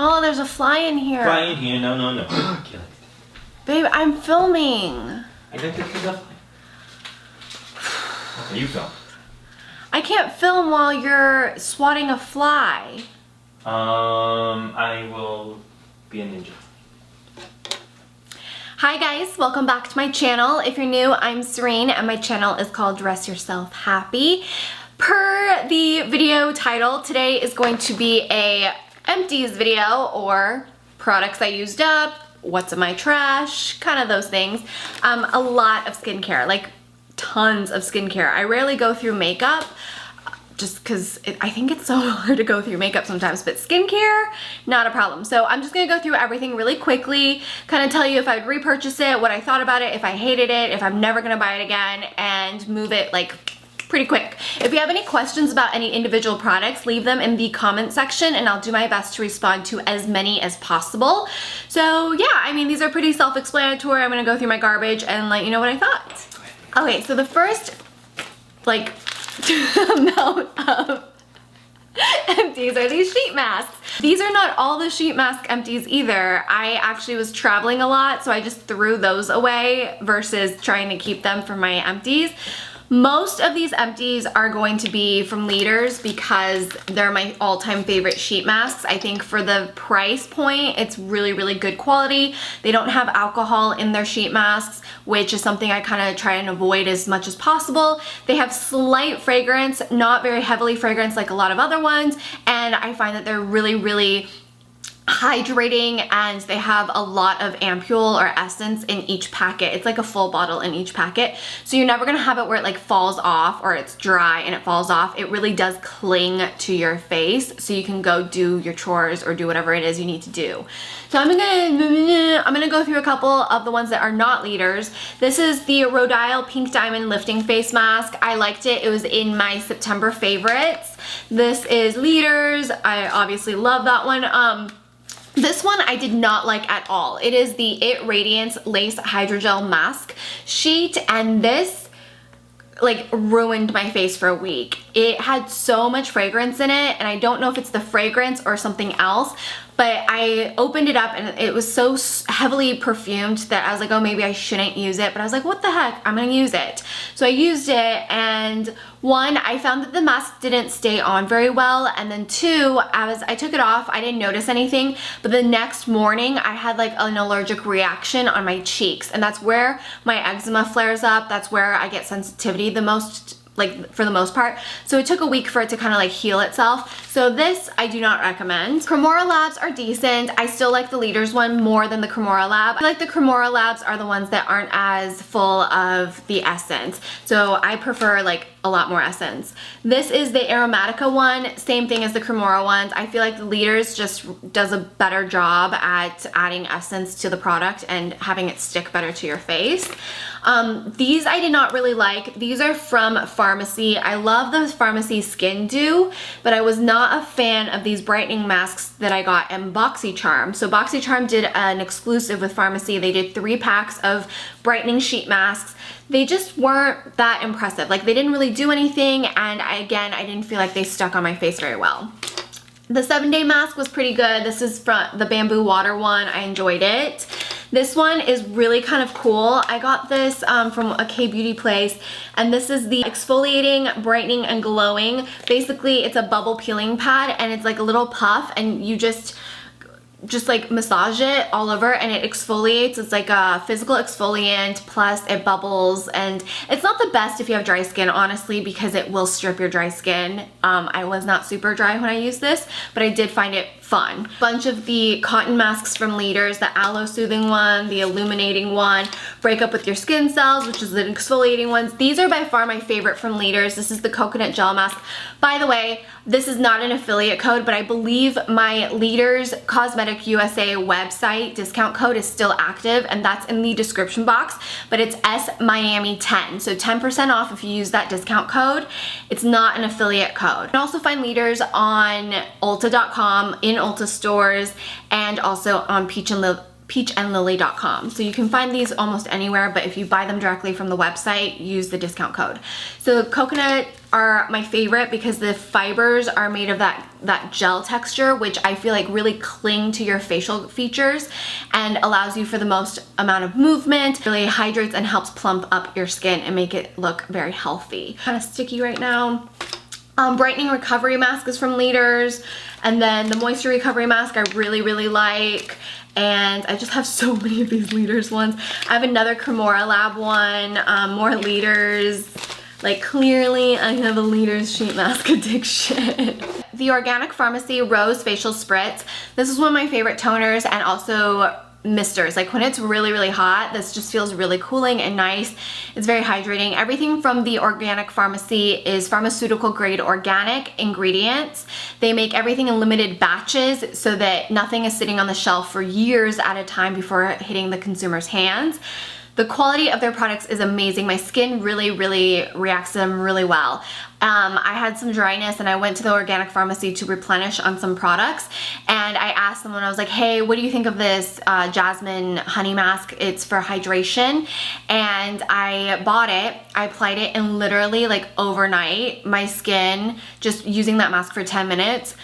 Oh, there's a fly in here. Fly in here, no, no, no. Kill it. Babe, I'm filming. I got to kill the fly. Okay, you film. I can't film while you're swatting a fly. I will be a ninja. Hi guys, welcome back to my channel. If you're new, I'm Serein and my channel is called Dress Yourself Happy. Per the video title, today is going to be a empties video, or products I used up, what's in my trash, kind of those things. A lot of skincare, like tons of skincare. I rarely go through makeup just because I think it's so hard to go through makeup sometimes, but skincare, not a problem. So I'm just gonna go through everything really quickly, kind of tell you if I would repurchase it, what I thought about it, if I hated it, if I'm never gonna buy it again, and move it like pretty quick. If you have any questions about any individual products, leave them in the comment section and I'll do my best to respond to as many as possible. So yeah, I mean, these are pretty self-explanatory. I'm gonna go through my garbage and let you know what I thought. Okay, so the first, like, amount of empties are these sheet masks. These are not all the sheet mask empties either. I actually was traveling a lot, so I just threw those away versus trying to keep them for my empties. Most of these empties are going to be from Leaders because they're my all-time favorite sheet masks. I think for the price point, it's really, really good quality. They don't have alcohol in their sheet masks, which is something I kind of try and avoid as much as possible. They have slight fragrance, not very heavily fragrance like a lot of other ones, and I find that they're really, really hydrating, and they have a lot of ampule or essence in each packet. It's like a full bottle in each packet, so you're never gonna have it where it like falls off or it's dry and it falls off. It really does cling to your face, so you can go do your chores or do whatever it is you need to do. So I'm gonna go through a couple of the ones that are not Leaders. This is the Rodial Pink Diamond Lifting Face Mask. I liked it. It was in my September favorites. This is Leaders. I obviously love that one. This one I did not like at all. It is the It Radiance Lace Hydrogel Mask Sheet, and this like ruined my face for a week. It had so much fragrance in it, and I don't know if it's the fragrance or something else, but I opened it up and it was so heavily perfumed that I was like, oh, maybe I shouldn't use it. But I was like, what the heck, I'm gonna use it. So I used it, and one, I found that the mask didn't stay on very well, and then two, as I took it off, I didn't notice anything, but the next morning I had like an allergic reaction on my cheeks, and that's where my eczema flares up. That's where I get sensitivity the most, like for the most part. So it took a week for it to kind of like heal itself. So this I do not recommend. Cremorlabs are decent. I still like the Leaders one more than the Cremorlab. I like the Cremorlabs are the ones that aren't as full of the essence. So I prefer like a lot more essence. This is the Aromatica one, same thing as the Cremora ones. I feel like the Leaders just does a better job at adding essence to the product and having it stick better to your face. These I did not really like. These are from Farmacy. I love the Farmacy Skin Dew, but I was not a fan of these brightening masks that I got in BoxyCharm. So BoxyCharm did an exclusive with Farmacy. They did 3 packs of brightening sheet masks. They just weren't that impressive. Like, they didn't really do anything, and I didn't feel like they stuck on my face very well. The 7-day mask was pretty good. This is from the bamboo water one. I enjoyed it. This one is really kind of cool. I got this from a K-beauty place, and this is the exfoliating, brightening, and glowing. Basically, it's a bubble peeling pad, and it's like a little puff, and you just like massage it all over and it exfoliates. It's like a physical exfoliant, plus it bubbles, and it's not the best if you have dry skin, honestly, because it will strip your dry skin. I was not super dry when I used this, but I did find it fun. Bunch of the cotton masks from Leaders, the aloe soothing one, the illuminating one, break up with your skin cells, which is the exfoliating ones. These are by far my favorite from Leaders. This is the coconut gel mask. By the way, this is not an affiliate code, but I believe my Leaders Cosmetic USA website discount code is still active, and that's in the description box, but it's SMiami10, so 10% off if you use that discount code. It's not an affiliate code. You can also find Leaders on Ulta.com, in Ulta stores, and also on peachandlily.com. So you can find these almost anywhere, but if you buy them directly from the website, use the discount code. So coconut are my favorite because the fibers are made of that gel texture, which I feel like really cling to your facial features and allows you for the most amount of movement, really hydrates and helps plump up your skin and make it look very healthy. Kind of sticky right now. Brightening Recovery Mask is from Leaders, and then the Moisture Recovery Mask I really, really like. And I just have so many of these Leaders ones. I have another Cremorlab one, more Leaders. Like, clearly I have a Leaders sheet mask addiction. The Organic Farmacy Rose Facial Spritz. This is one of my favorite toners and also misters. Like when it's really, really hot, this just feels really cooling and nice. It's very hydrating. Everything from the Organic Farmacy is pharmaceutical grade organic ingredients. They make everything in limited batches so that nothing is sitting on the shelf for years at a time before hitting the consumer's hands. The quality of their products is amazing. My skin really, really reacts to them really well. I had some dryness and I went to the Organic Farmacy to replenish on some products, and I asked someone, I was like, hey, what do you think of this Jasmine honey mask? It's for hydration. And I bought it, I applied it, and literally like overnight, my skin, just using that mask for 10 minutes,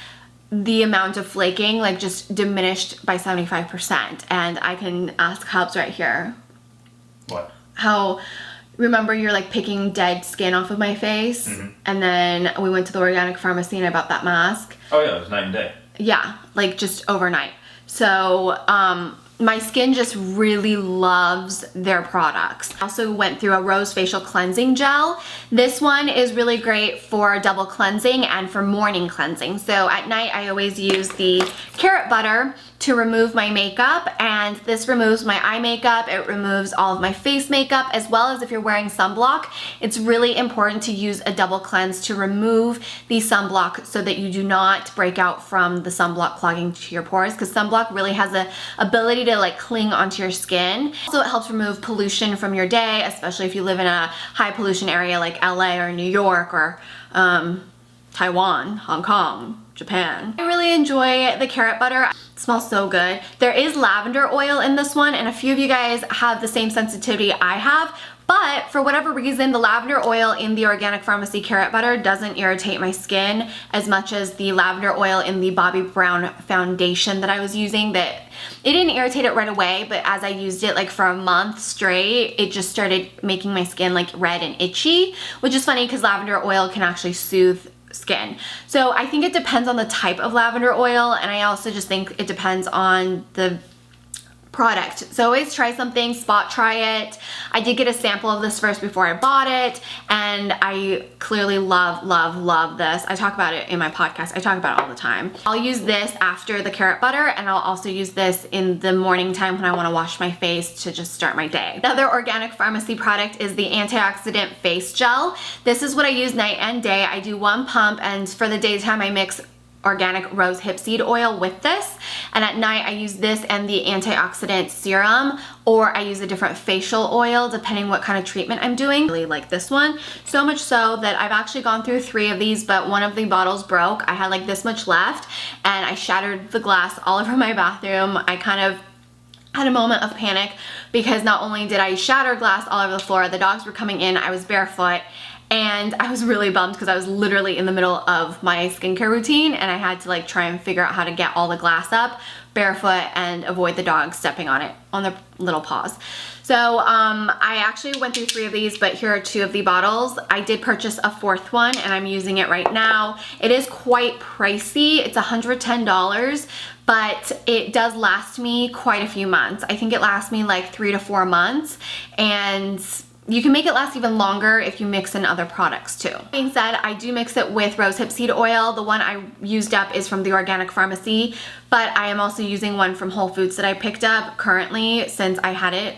the amount of flaking like just diminished by 75%. And I can ask Hubs right here. What? How, remember you're like picking dead skin off of my face? And then we went to the Organic Farmacy and I bought that mask. Oh yeah, it was night and day. Yeah, like just overnight. So my skin just really loves their products. I also went through a Rose Facial Cleansing Gel. This one is really great for double cleansing and for morning cleansing. So at night I always use the carrot butter to remove my makeup, and this removes my eye makeup, it removes all of my face makeup, as well as if you're wearing sunblock. It's really important to use a double cleanse to remove the sunblock so that you do not break out from the sunblock clogging to your pores, because sunblock really has the ability to like cling onto your skin. Also, it helps remove pollution from your day, especially if you live in a high pollution area like LA or New York or Taiwan, Hong Kong, Japan. I really enjoy the carrot butter. It smells so good. There is lavender oil in this one, and a few of you guys have the same sensitivity I have, but for whatever reason, the lavender oil in the Organic Farmacy carrot butter doesn't irritate my skin as much as the lavender oil in the Bobbi Brown foundation that I was using. That it didn't irritate it right away, but as I used it like for a month straight, it just started making my skin like red and itchy, which is funny because lavender oil can actually soothe skin. So I think it depends on the type of lavender oil, and I also just think it depends on the product. So always try something, spot try it. I did get a sample of this first before I bought it, and I clearly love, love, love this. I talk about it in my podcast. I talk about it all the time. I'll use this after the carrot butter, and I'll also use this in the morning time when I want to wash my face to just start my day. Another Organic Farmacy product is the Antioxidant Face Gel. This is what I use night and day. I do one pump, and for the daytime I mix organic rose hip seed oil with this, and at night I use this and the antioxidant serum, or I use a different facial oil depending what kind of treatment I'm doing. I really like this one, so much so that I've actually gone through 3 of these, but one of the bottles broke. I had like this much left and I shattered the glass all over my bathroom. I kind of had a moment of panic because not only did I shatter glass all over the floor, the dogs were coming in, I was barefoot, and I was really bummed because I was literally in the middle of my skincare routine and I had to like try and figure out how to get all the glass up barefoot and avoid the dogs stepping on it, on their little paws. So I actually went through 3 of these, but here are 2 of the bottles. I did purchase a 4th one and I'm using it right now. It is quite pricey. It's $110, but it does last me quite a few months. I think it lasts me like 3 to 4 months, and you can make it last even longer if you mix in other products too. That being said, I do mix it with rosehip seed oil. The one I used up is from the Organic Farmacy, but I am also using one from Whole Foods that I picked up currently since I had it.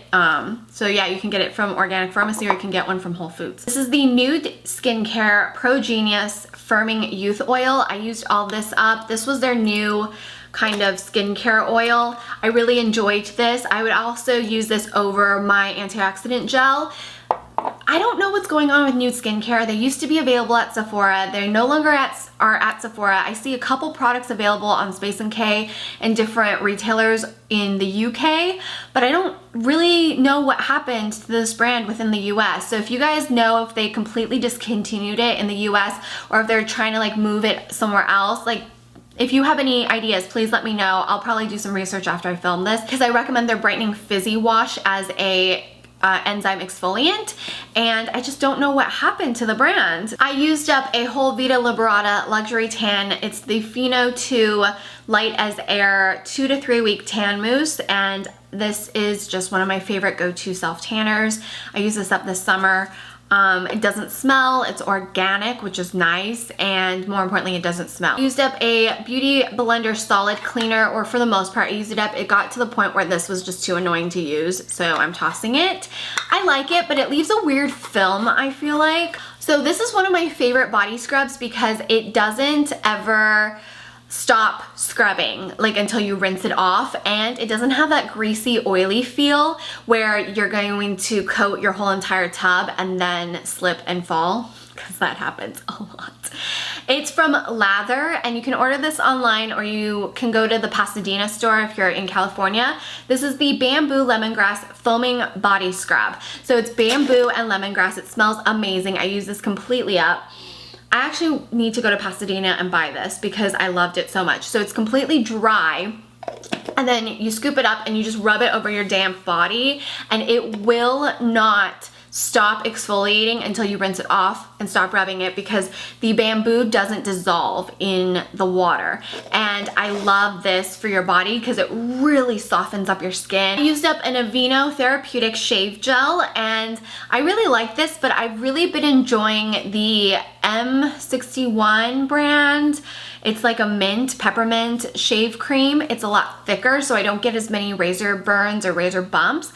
So yeah, you can get it from Organic Farmacy or you can get one from Whole Foods. This is the Nude Skincare Pro Genius Firming Youth Oil. I used all this up. This was their new kind of skincare oil. I really enjoyed this. I would also use this over my antioxidant gel. I don't know what's going on with nude skincare. They used to be available at Sephora. They no longer are at Sephora. I see a couple products available on Space NK and different retailers in the UK, but I don't really know what happened to this brand within the US. So if you guys know if they completely discontinued it in the US or if they're trying to like move it somewhere else, like if you have any ideas, please let me know. I'll probably do some research after I film this because I recommend their Brightening Fizzy Wash as a enzyme exfoliant, and I just don't know what happened to the brand. I used up a whole Vita Liberata Luxury Tan. It's the Pheno 2 Light as Air 2 to 3 week tan mousse, and this is just one of my favorite go-to self tanners. I used this up this summer. It doesn't smell, it's organic, which is nice, and more importantly, it doesn't smell. I used up a Beauty Blender Solid Cleaner, or for the most part, I used it up. It got to the point where this was just too annoying to use, so I'm tossing it. I like it, but it leaves a weird film, I feel like. So this is one of my favorite body scrubs because it doesn't ever stop scrubbing like until you rinse it off, and it doesn't have that greasy oily feel where you're going to coat your whole entire tub and then slip and fall, because that happens a lot. It's from Lather, and you can order this online or you can go to the Pasadena store if you're in California. This is the Bamboo Lemongrass Foaming Body Scrub. So it's bamboo and lemongrass. It smells amazing. I use this completely up. I actually need to go to Pasadena and buy this because I loved it so much. So it's completely dry, and then you scoop it up and you just rub it over your damp body, and it will not stop exfoliating until you rinse it off and stop rubbing it, because the bamboo doesn't dissolve in the water. And I love this for your body because it really softens up your skin. I used up an Aveeno Therapeutic Shave Gel, and I really like this, but I've really been enjoying the M61 brand. It's like a mint peppermint shave cream. It's a lot thicker, so I don't get as many razor burns or razor bumps.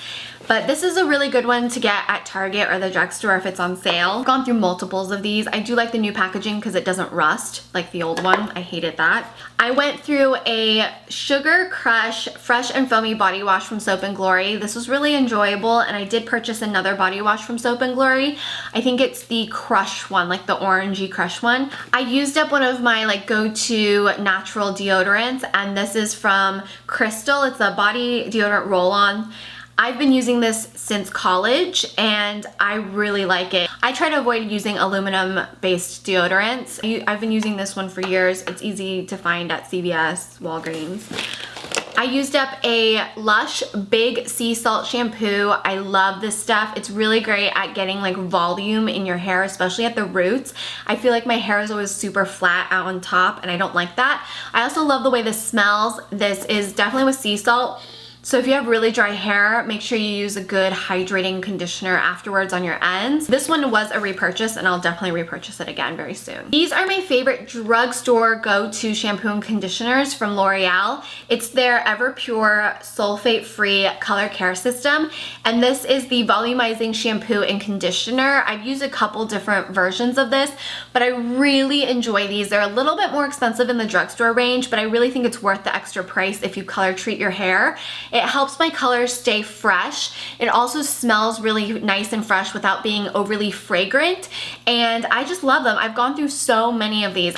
But this is a really good one to get at Target or the drugstore if it's on sale. I've gone through multiples of these. I do like the new packaging because it doesn't rust like the old one. I hated that. I went through a Sugar Crush Fresh and Foamy Body Wash from Soap & Glory. This was really enjoyable, and I did purchase another body wash from Soap & Glory. I think it's the Crush one, like the orangey Crush one. I used up one of my like go-to natural deodorants, and this is from Crystal. It's a body deodorant roll-on. I've been using this since college, and I really like it. I try to avoid using aluminum-based deodorants. I've been using this one for years. It's easy to find at CVS, Walgreens. I used up a Lush Big Sea Salt shampoo. I love this stuff. It's really great at getting like volume in your hair, especially at the roots. I feel like my hair is always super flat out on top, and I don't like that. I also love the way this smells. This is definitely with sea salt. So if you have really dry hair, make sure you use a good hydrating conditioner afterwards on your ends. This one was a repurchase, and I'll definitely repurchase it again very soon. These are my favorite drugstore go-to shampoo and conditioners from L'Oreal. It's their Everpure sulfate-free color care system, and this is the volumizing shampoo and conditioner. I've used a couple different versions of this, but I really enjoy these. They're a little bit more expensive in the drugstore range, but I really think it's worth the extra price if you color treat your hair. It helps my colors stay fresh. It also smells really nice and fresh without being overly fragrant, and I just love them. I've gone through so many of these.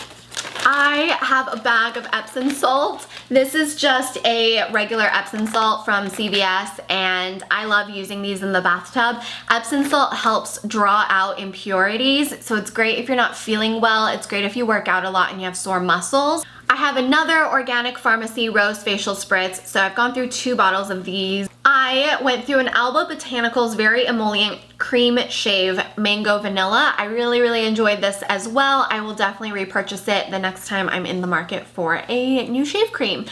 I have a bag of Epsom salt. This is just a regular Epsom salt from CVS, and I love using these in the bathtub. Epsom salt helps draw out impurities, so it's great if you're not feeling well. It's great if you work out a lot and you have sore muscles. I have another organic Farmacy Rose Facial Spritz, so I've gone through 2 bottles of these. I went through an Alba Botanicals Very Emollient Cream Shave Mango Vanilla. I really enjoyed this as well. I will definitely repurchase it the next time I'm in the market for a new shave cream.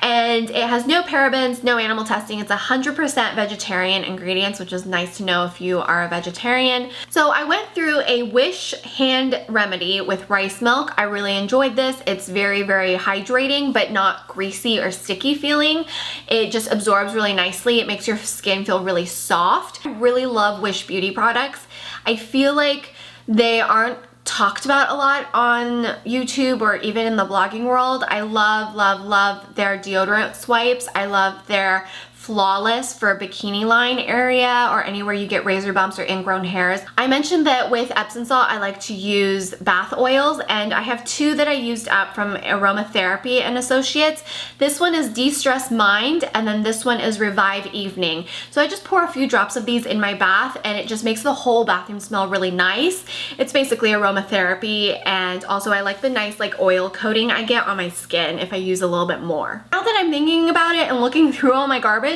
And it has no parabens, no animal testing. It's 100% vegetarian ingredients, which is nice to know if you are a vegetarian. So I went through a Wish Hand Remedy with rice milk. I really enjoyed this. It's very hydrating, but not greasy or sticky feeling. It just absorbs really nicely. It makes your skin feel really soft. I really love Wish Beauty products. I feel like they aren't talked about a lot on YouTube or even in the blogging world. I love their deodorant swipes. I love their flawless for bikini line area or anywhere you get razor bumps or ingrown hairs. I mentioned that with Epsom salt I like to use bath oils, and I have two that I used up from Aromatherapy and Associates. This one is De-Stress Mind, and then this one is Revive Evening. So I just pour a few drops of these in my bath and it just makes the whole bathroom smell really nice. It's basically aromatherapy, and also I like the nice like oil coating I get on my skin if I use a little bit more. Now that I'm thinking about it and looking through all my garbage,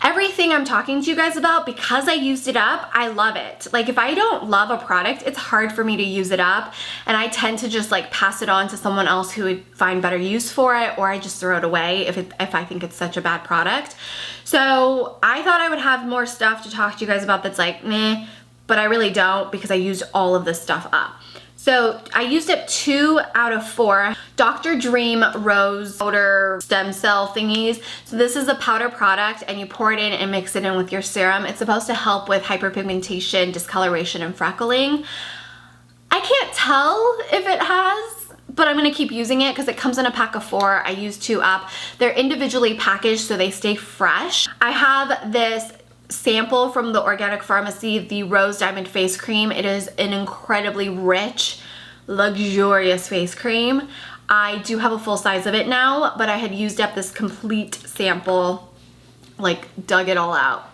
everything I'm talking to you guys about, because I used it up, I love it. Like if I don't love a product, it's hard for me to use it up, and I tend to just like pass it on to someone else who would find better use for it, or I just throw it away if I think it's such a bad product. So I thought I would have more stuff to talk to you guys about that's like meh, but I really don't, because I used all of this stuff up. So I used up 2 out of 4 Dr. Dream Rose Powder Stem Cell thingies. So this is a powder product, and you pour it in and mix it in with your serum. It's supposed to help with hyperpigmentation, discoloration, and freckling. I can't tell if it has, but I'm gonna keep using it because it comes in a pack of 4. I used 2 up. They're individually packaged so they stay fresh. I have this sample from the Organic Farmacy, the Rose Diamond Face Cream. It is an incredibly rich, luxurious face cream. I do have a full size of it now, but I had used up this complete sample, like dug it all out.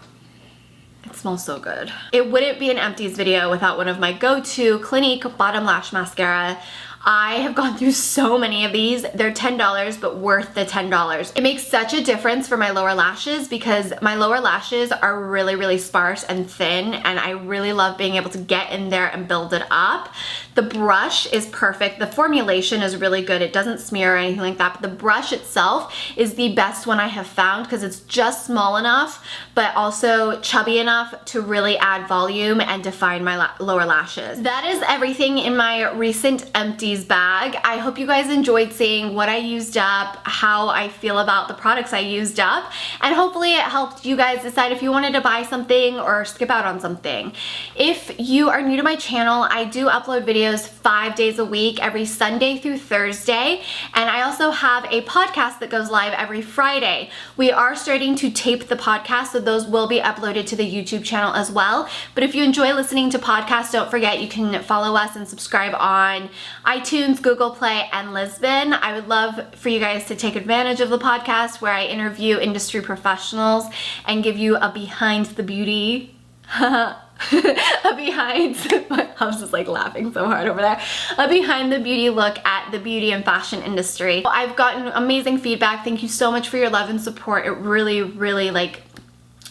It smells so good. It wouldn't be an Empties video without one of my go-to Clinique Bottom Lash Mascara. I have gone through so many of these. They're $10, but worth the $10. It makes such a difference for my lower lashes because my lower lashes are really, really sparse and thin, and I really love being able to get in there and build it up. The brush is perfect. The formulation is really good. It doesn't smear or anything like that, but the brush itself is the best one I have found because it's just small enough, but also chubby enough to really add volume and define my lower lashes. That is everything in my recent Empties bag. I hope you guys enjoyed seeing what I used up, how I feel about the products I used up, and hopefully it helped you guys decide if you wanted to buy something or skip out on something. If you are new to my channel, I do upload videos 5 days a week, every Sunday through Thursday, and I also have a podcast that goes live every Friday. We are starting to tape the podcast, so those will be uploaded to the YouTube channel as well. But if you enjoy listening to podcasts, don't forget you can follow us and subscribe on iTunes, Google Play, and Lisbon. I would love for you guys to take advantage of the podcast where I interview industry professionals and give you a behind the beauty a behind, my house is like laughing so hard over there, a behind the beauty look at the beauty and fashion industry. I've gotten amazing feedback. Thank you so much for your love and support. It really, really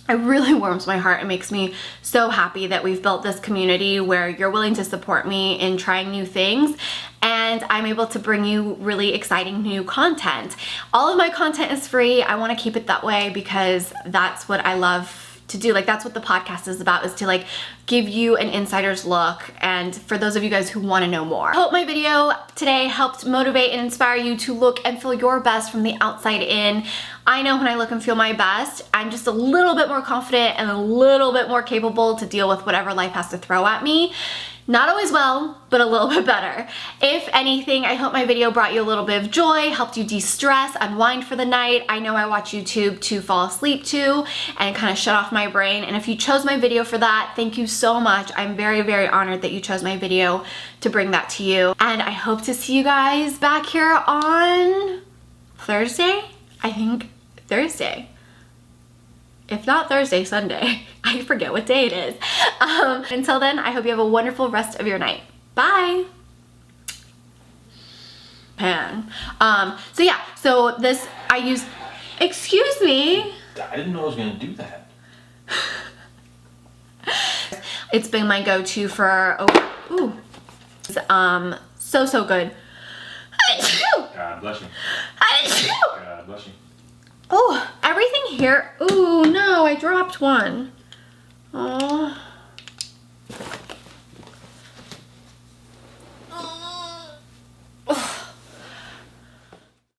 it really warms my heart. It makes me so happy that we've built this community where you're willing to support me in trying new things, and I'm able to bring you really exciting new content. All of my content is free. I want to keep it that way because that's what I love to do. Like, that's what the podcast is about, is to like give you an insider's look, and for those of you guys who want to know more. I hope my video today helped motivate and inspire you to look and feel your best from the outside in. I know when I look and feel my best, I'm just a little bit more confident and a little bit more capable to deal with whatever life has to throw at me. Not always well, but a little bit better. If anything, I hope my video brought you a little bit of joy, helped you de-stress, unwind for the night. I know I watch YouTube to fall asleep to and kind of shut off my brain. And if you chose my video for that, thank you so much. I'm very, very honored that you chose my video to bring that to you. And I hope to see you guys back here on Thursday? I think Thursday. If not Thursday, Sunday. I forget what day it is. Until then, I hope you have a wonderful rest of your night. Bye. So yeah, so this I use, excuse me. I didn't know I was gonna do that. It's been my go-to for so good. God bless you. God bless you. Oh, everything here. Oh no, I dropped one. Oh.